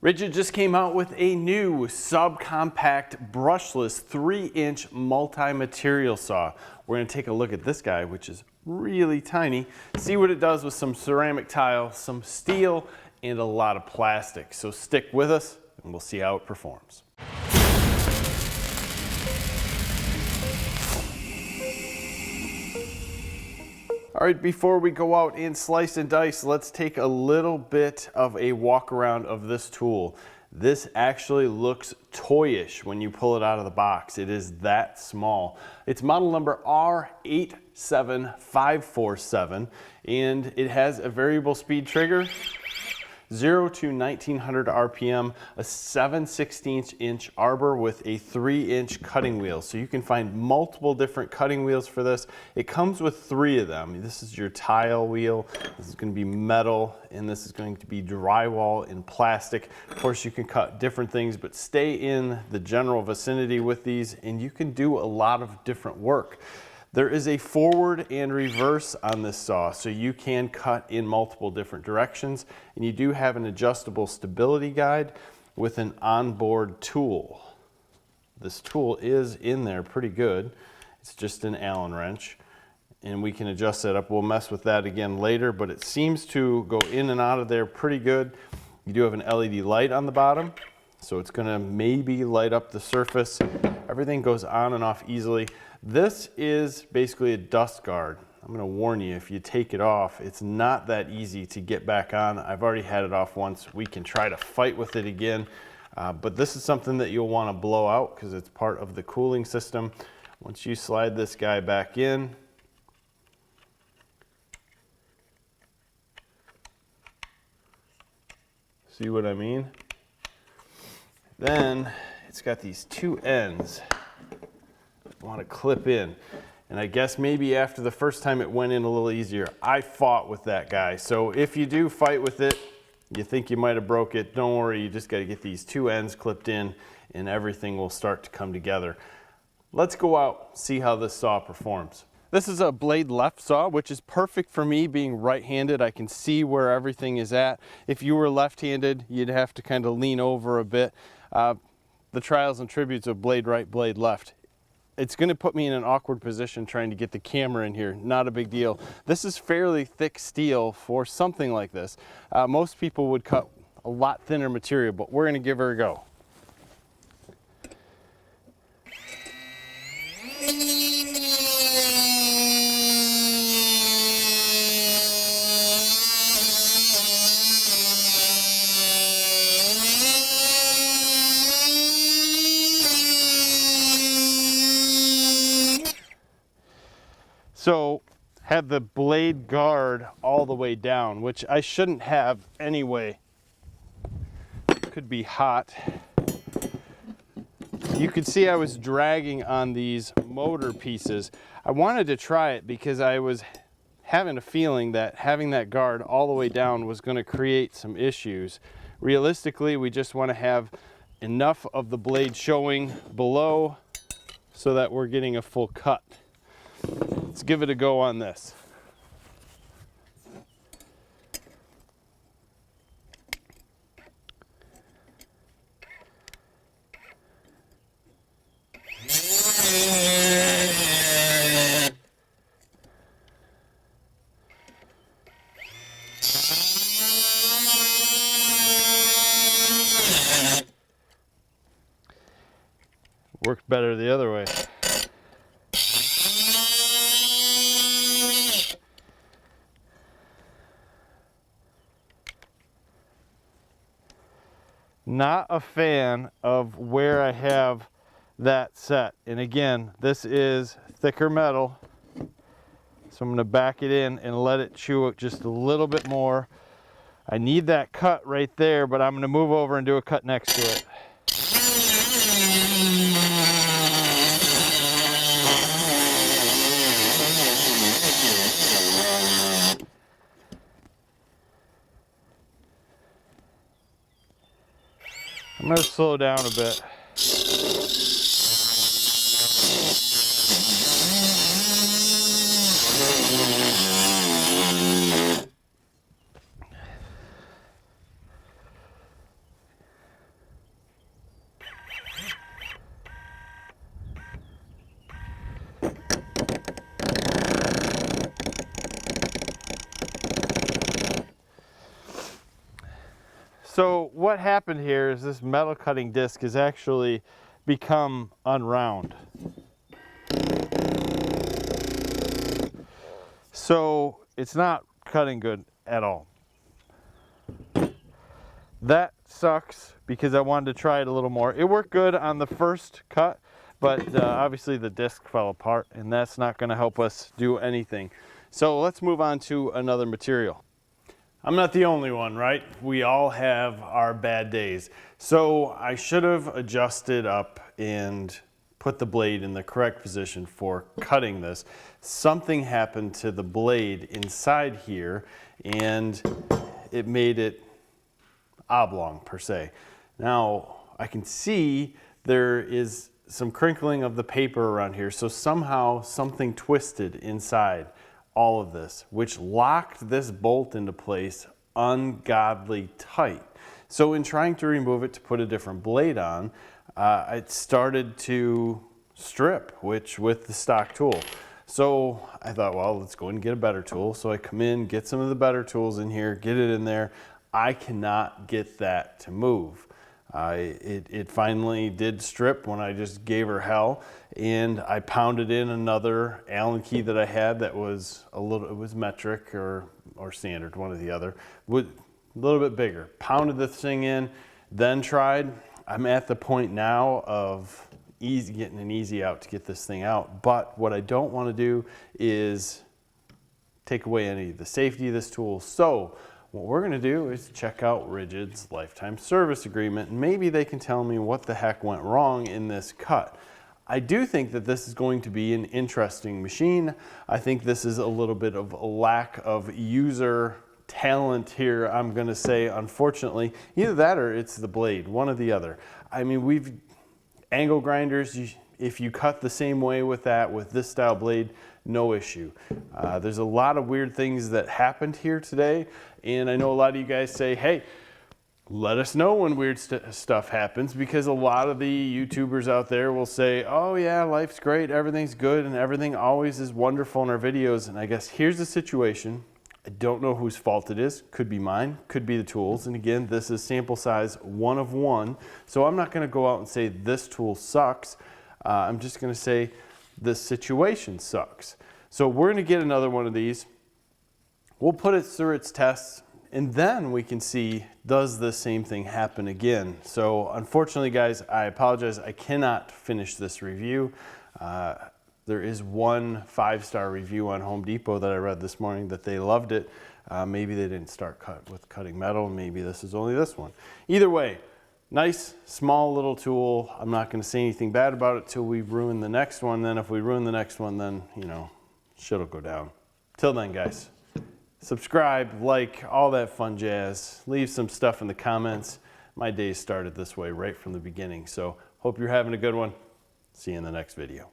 Ridgid just came out with a new Sub-Compact Brushless 3-inch multi-material saw. We're going to take a look at this guy, which is really tiny, see what it does with some ceramic tile, some steel, and a lot of plastic. So stick with us and we'll see how it performs. All right, before we go out and slice and dice, let's take a little bit of a walk around of this tool. This actually looks toyish when you pull it out of the box. It is that small. It's model number R87547, and it has a variable speed trigger, 0 to 1900 RPM, a 7/16" arbor with a 3-inch cutting wheel. So you can find multiple different cutting wheels for this. It comes with 3 of them. This is your tile wheel, this is going to be metal, and this is going to be drywall and plastic. Of course, you can cut different things, but stay in the general vicinity with these and you can do a lot of different work. There is a forward and reverse on this saw, so you can cut in multiple different directions, and you do have an adjustable stability guide with an onboard tool. This tool is in there pretty good. It's just an Allen wrench, and we can adjust that up. We'll mess with that again later, but it seems to go in and out of there pretty good. You do have an LED light on the bottom, so it's gonna maybe light up the surface. Everything goes on and off easily. This is basically a dust guard. I'm gonna warn you, if you take it off, it's not that easy to get back on. I've already had it off once. We can try to fight with it again, but this is something that you'll wanna blow out because it's part of the cooling system. Once you slide this guy back in, see what I mean? Then it's got these 2 ends that want to clip in. And I guess maybe after the first time it went in a little easier. I fought with that guy. So if you do fight with it, you think you might have broke it, don't worry, you just got to get these 2 ends clipped in and everything will start to come together. Let's go out, see how this saw performs. This is a blade left saw, which is perfect for me being right-handed. I can see where everything is at. If you were left-handed, you'd have to kind of lean over a bit. The trials and tributes of blade right, blade left. It's going to put me in an awkward position trying to get the camera in here. Not a big deal. This is fairly thick steel for something like this. Most people would cut a lot thinner material, but we're going to give her a go. So have the blade guard all the way down, which I shouldn't have anyway. Could be hot. You could see I was dragging on these motor pieces. I wanted to try it because I was having a feeling that having that guard all the way down was going to create some issues. Realistically, we just want to have enough of the blade showing below so that we're getting a full cut. Let's give it a go on this. Worked better the other way. Not a fan of where I have that set. And again, this is thicker metal. So I'm going to back it in and let it chew it just a little bit more. I need that cut right there, but I'm going to move over and do a cut next to it. I'm going to slow down a bit. So what happened here is this metal cutting disc has actually become unround. So it's not cutting good at all. That sucks because I wanted to try it a little more. It worked good on the first cut, but obviously the disc fell apart and that's not going to help us do anything. So let's move on to another material. I'm not the only one, right? We all have our bad days. So I should have adjusted up and put the blade in the correct position for cutting this. Something happened to the blade inside here and it made it oblong per se. Now I can see there is some crinkling of the paper around here, so somehow something twisted inside all of this, which locked this bolt into place ungodly tight. So in trying to remove it to put a different blade on, it started to strip, which with the stock tool. So I thought, well, let's go and get a better tool. So I come in, get some of the better tools in here, get it in there. I cannot get that to move. It finally did strip when I just gave her hell, and I pounded in another Allen key that I had that was it was metric or standard, one or the other, with a little bit bigger. Pounded this thing in, then tried. I'm at the point now of getting an easy out to get this thing out, but what I don't want to do is take away any of the safety of this tool. So what we're going to do is check out Ridgid's Lifetime Service Agreement, and maybe they can tell me what the heck went wrong in this cut. I do think that this is going to be an interesting machine. I think this is a little bit of a lack of user talent here, I'm going to say, unfortunately. Either that or it's the blade, one or the other. I mean, angle grinders, if you cut the same way with this style blade, no issue. There's a lot of weird things that happened here today, and I know a lot of you guys say, hey, let us know when weird stuff happens, because a lot of the YouTubers out there will say, oh yeah, life's great, everything's good, and everything always is wonderful in our videos. And I guess here's the situation. I don't know whose fault it is. Could be mine, could be the tools. And again, this is sample size 1 of 1. So I'm not gonna go out and say this tool sucks. I'm just gonna say this situation sucks. So we're gonna get another one of these. We'll put it through its tests, and then we can see, does the same thing happen again? So unfortunately, guys, I apologize. I cannot finish this review. There is one 5-star review on Home Depot that I read this morning that they loved it. Maybe they didn't start with cutting metal. Maybe this is only this one. Either way, nice, small little tool. I'm not going to say anything bad about it till we ruin the next one. Then if we ruin the next one, then, you know, shit'll go down. Till then, guys, subscribe, like, all that fun jazz. Leave some stuff in the comments. My day started this way right from the beginning. So hope you're having a good one. See you in the next video.